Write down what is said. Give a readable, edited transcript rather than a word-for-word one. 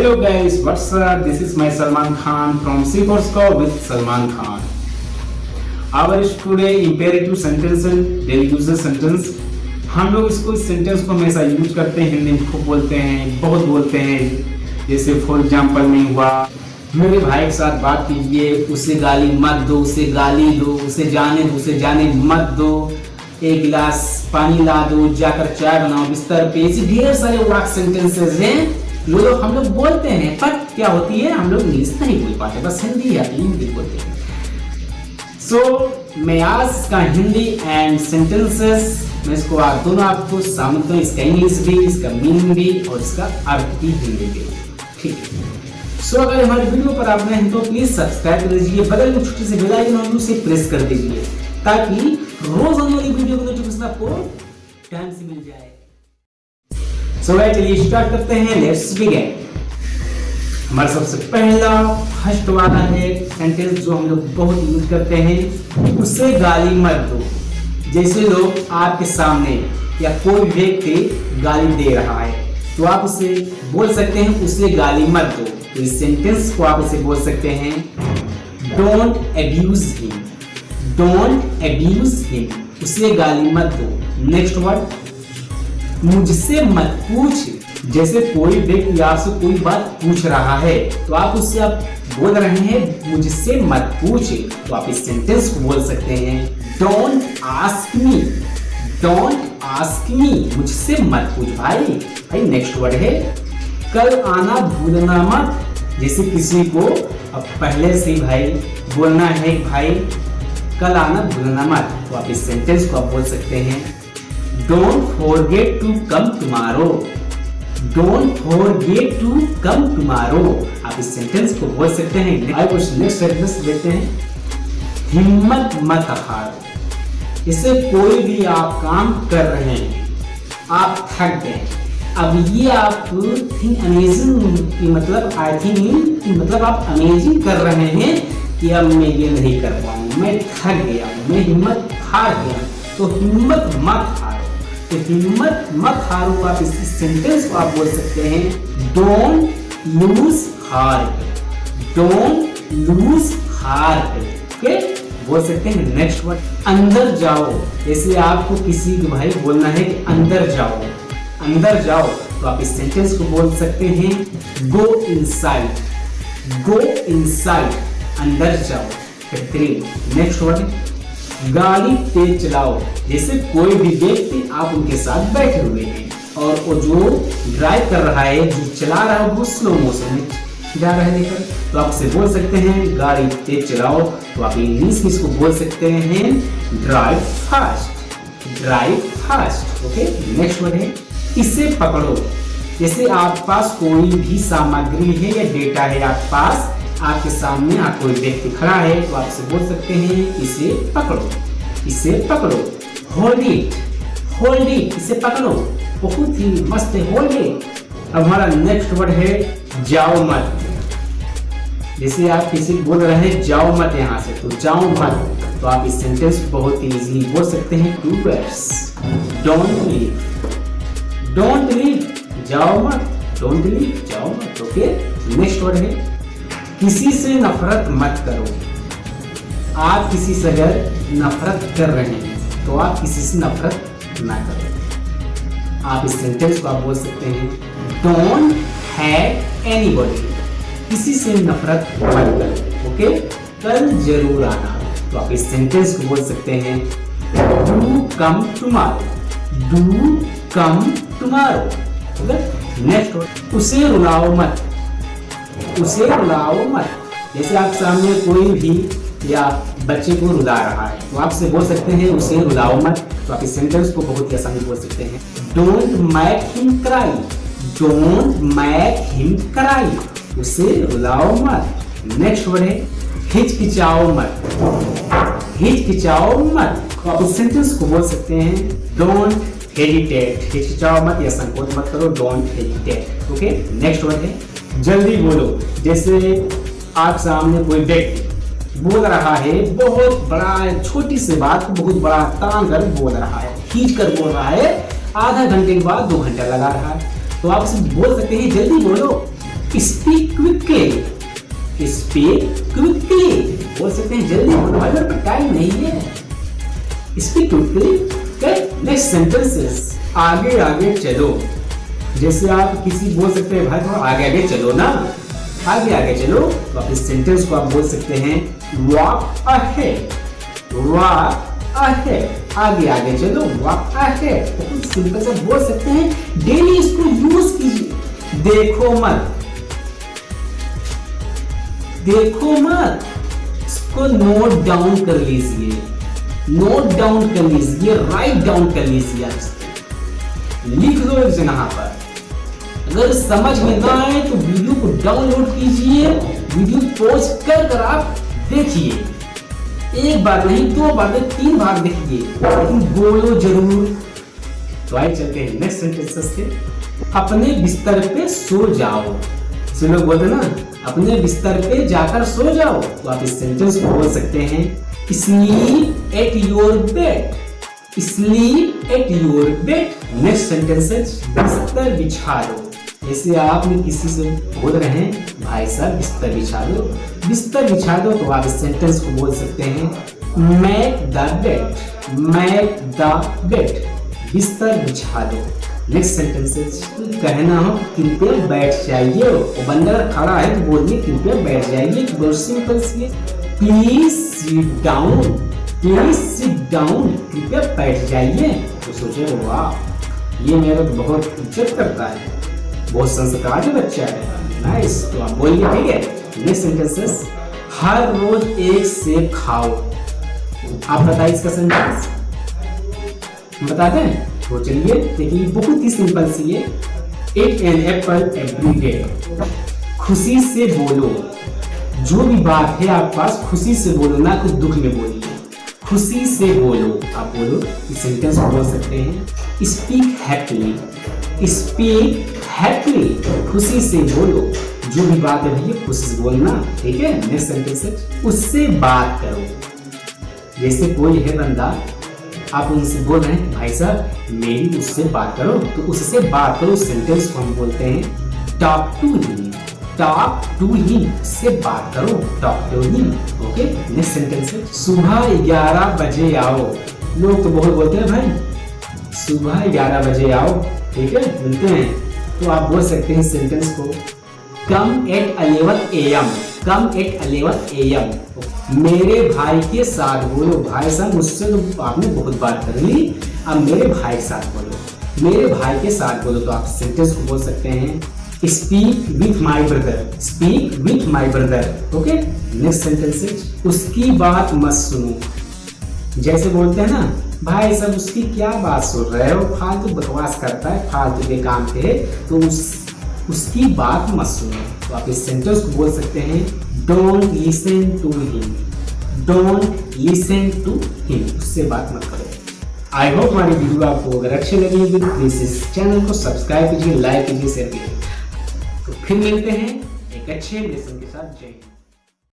Hello guys, what's up? This is my Salman Khan from C4Score with Salman Khan. Our today imperative sentence and daily user sentence. हम लोग इसको sentence को हमेशा use करते हैं, हिंदी में खूब बोलते हैं, बहुत बोलते हैं। जैसे फॉर एग्जांपल में हुआ, मेरे भाई के साथ बात कीजिए, उसे गाली मत दो, उसे गाली दो, उसे जाने मत दो, एक गिलास पानी ला दो, जाकर चाय बनाओ बिस्तर पे। ऐसे ढेर सारे वाक्य सेंटेंसेस हैं लोग हम लोग बोलते हैं, पर क्या होती है हम लोग इंग्लिश नहीं बोल पाते, बस हिंदी या हिंदी बोलते हैं। मैं आज का हिंदी एंड सेंटेंसेस मैं इसको दोनों आपको समझता हूँ, इसका इंग्लिश भी, इसका मीनिंग भी और इसका अर्थ भी हिंदी भी, ठीक है। अगर हमारे वीडियो पर आप नए हैं तो प्लीज सब्सक्राइब कर दीजिए, बगल में छोटी सी बेल आइकन है उसे प्रेस कर दीजिए ताकि रोज आने वाली वीडियो की नोटिफिकेशन आपको टाइम से मिल जाए। चलिए स्टार्ट करते हैं, लेट्स बिगिन। हमारा सबसे पहला फर्स्ट वाला है सेंटेंस जो हम लोग बहुत यूज करते हैं, उसे गाली मत दो। जैसे लोग आपके सामने या कोई व्यक्ति गाली दे रहा है तो आप उसे बोल सकते हैं उसे गाली मत दो। तो इस सेंटेंस को आप उसे बोल सकते हैं don't abuse him, don't abuse him, उसे गाली मत दो। नेक्स्ट वर्ड, मुझसे मत पूछ। जैसे कोई व्यक्ति आपसे कोई बात पूछ रहा है तो आप उससे आप बोल रहे हैं मुझसे मत पूछ, तो आप इस सेंटेंस को बोल सकते हैं don't ask me, don't ask me, मुझसे मत पूछ भाई। नेक्स्ट वर्ड है कल आना भूलना मत। जैसे किसी को अब पहले से भाई बोलना है भाई कल आना भूलना मत, तो आप इस सेंटेंस को आप बोल सकते हैं don't forget to come tomorrow, don't forget to come tomorrow, आप इस सेंटेंस को बोल सकते हैं। आइए कुछ नेक्स्ट सेंटेंस देखते हैं, हिम्मत मत हारो। इससे कोई भी आप काम कर रहे हैं, आप थक गए, अब ये आप थिंक अमेजिंग मतलब आई थिंक मतलब आप अमेजिंग कर रहे हैं कि अब मैं ये नहीं कर पाऊंगा, मैं थक गया, मैं हिम्मत हार गया, तो हिम्मत मत हारो। तो हिम्मत मत हारो, आप इस सेंटेंस को आप बोल सकते हैं don't lose heart, don't lose heart, okay बोल सकते हैं। नेक्स्ट वर्ड, अंदर जाओ। जैसे आपको किसी को भाई बोलना है कि अंदर जाओ, अंदर जाओ, तो आप इस सेंटेंस को बोल सकते हैं गो इनसाइड, गो इनसाइड, अंदर जाओ। नेक्स्ट वर्ड, गाड़ी तेज चलाओ। जैसे कोई भी व्यक्ति आप उनके साथ बैठे हुए हैं और वो जो ड्राइव कर रहा है, जो चला रहा है वो स्लो मोशन में जा रहा है लेकर, तो आप उसे बोल सकते हैं गाड़ी तेज चलाओ। तो आप इंग्लिश में इसको बोल सकते हैं drive fast, drive fast, okay. Next word है इसे पकड़ो। जैसे आपके पास कोई भी सामग्री है या डेटा है आपके पास, आपके सामने आप कोई व्यक्ति खड़ा है तो आप इसे बोल सकते हैं इसे पकड़ो, इसे पकड़ो। होल्ड इट, होल्ड इट, इसे पकड़ो, बहुत ही मस्त है, होल्ड इट। अब हमारा नेक्स्ट वर्ड है जाओ मत। जैसे आप किसी को बोल रहे हैं जाओ मत यहाँ से, तो जाओ मत, तो आप इस सेंटेंस को बहुत ही इजीली बोल सकते हैं two words, don't leave, don't leave, जाओ मत, डोंट लीव, जाओ मत, ओके। नेक्स्ट वर्ड है किसी से नफरत मत करो। आप किसी से अगर नफरत कर रहे हैं तो आप किसी से नफरत ना करो। आप इस सेंटेंस को आप बोल सकते हैं डोंट हेट एनीबॉडी, किसी से नफरत मत करो, ओके। कल जरूर आना, तो आप इस सेंटेंस को बोल सकते हैं do come tomorrow, do come tomorrow, okay. Next word, उसे रुलाओ मत, उसे रुलाओ मत। जैसे आप सामने कोई भी या बच्चे को रुला रहा है तो आप से बोल सकते हैं उसे रुलाओ मत, तो आप इस सेंटेंस को बहुत ही आसानी बोल सकते हैं don't make him cry, don't make him cry, उसे रुलाओ मत। नेक्स्ट वर्ड है हिचकिचाओ मत, हिचकिचाओ मत, तो आप इस सेंटेंस को बोल सकते हैं डोंट हेजिटेट, हिचकिचाओ मत या संकोच मत करो, don't hesitate, okay. Next word है जल्दी बोलो। जैसे आप सामने कोई व्यक्ति बोल रहा है, बहुत बड़ा छोटी सी बात को बहुत बड़ा तान कर बोल रहा है, खींच कर बोल रहा है, आधा घंटे के बाद 2 घंटा लगा रहा है, तो आप उसे बोल सकते हैं जल्दी बोलो, स्पीक क्विकली, स्पीक क्विकली बोल सकते हैं जल्दी बोलो भाई, मेरे पास टाइम नहीं है। Speak quickly. नेक्स्ट सेंटेंसेस, आगे आगे चलो। जैसे आप किसी बोल सकते हैं भाई थोड़ा आगे आगे चलो ना, आगे आगे चलो, तो आप इस सेंटेंस को आप बोल सकते हैं वॉक अहेड, वॉक अहेड, आगे आगे चलो, वॉक अहेड। तो सिंपल से बोल सकते हैं, डेली इसको यूज कीजिए। देखो मत, देखो मत, इसको नोट डाउन कर लीजिए, नोट डाउन कर लीजिए, राइट डाउन कर लीजिए, लिख दो एक जगह पर। अगर समझ में ना आए तो वीडियो को डाउनलोड कीजिए, वीडियो पॉज कर आप देखिए, एक बार नहीं 2 बार नहीं 3 बार देखिए, लेकिन बोलो जरूर। तो आइए चलते हैं नेक्स्ट सेंटेंसेस के। अपने बिस्तर पे सो जाओ। जो लोग बोलते हैं ना अपने बिस्तर पे जाकर सो जाओ, तो आप इस सेंटेंस को बोल सकते हैं sleep at your bed, sleep at your bed. Next sentence है बिस्तर बिछा दो। जैसे आपने किसी से बोल रहे हैं भाई साहब बिस्तर बिछा दो, बिस्तर बिछा दो, तो आप इस सेंटेंस को बोल सकते हैं make the bed, make the bed, बिस्तर बिछा दो। नेक्स्ट सेंटेंसेस, कहना हो कृपया बैठ जाइए, वो बंदा खड़ा है तो बोलिए कृपया बैठ जाइए। बहुत सिंपल सी, please sit down, please sit down, कृपया बैठ जाइए। तो सोचे वाह ये मेरा तो बहुत इज्जत करता है, बहुत संस्कारी बच्चा है, नाइस। तो आप बोलिए ठीक है। नेक्स्ट सेंटेंसेस, हर रोज एक सेब खाओ। आप बताइए इसका सेंटेंस, बता दें? तो चलिए देखिए बहुत ही सिंपल सी है, eat an apple every day. खुशी से बोलो, जो भी बात है आपके पास खुशी से बोलो, ना कुछ दुख में बोलिए, खुशी से बोलो। आप बोलो, इस सेंटेंस को बोल सकते हैं स्पीक हैप्पीली, स्पीक हैप्पीली, खुशी से बोलो, जो भी बात है भैया खुशी से बोलना, ठीक है। नेक्स्ट सेंटेंस है उससे बात करो। जैसे कोई है बंदा, आप उनसे बोल रहे हैं भाई साहब मेरी उससे बात करो, तो उससे बात करो, सेंटेंस को हम बोलते हैं talk to him, talk to him, उससे बात करो, talk to him, okay. Next sentence है सुबह 11 बजे आओ। लोग तो बहुत बोलते हैं भाई सुबह 11 बजे आओ, ठीक है, मिलते हैं। तो आप बोल सकते हैं सेंटेंस को come at 11 AM, come at 11 AM। मेरे भाई के साथ बोलो। भाई साहब मुझसे तो आपने बहुत बात कर ली, अब मेरे भाई के साथ बोलो, मेरे भाई के साथ बोलो। तो आप सेंटेंस को बोल सकते हैं speak with my brother, speak with my brother, okay. Next sentence है उसकी बात मत सुनो। जैसे बोलते हैं ना भाई साहब उसकी क्या बात सुन रहे हो, फालतू बकवास करता है, फालतू के काम पे, तो उसकी बात मत सुनो। तो आप इस सेंटेंस को बोल सकते हैं don't listen to him, don't listen to him, उससे बात मत करो। आई होप हमारी वीडियो आपको अगर अच्छी लगी होगी तो प्लीज इस चैनल को सब्सक्राइब कीजिए, लाइक कीजिए, शेयर कीजिए। तो फिर मिलते हैं एक अच्छे लेसन के साथ। जय हिंद।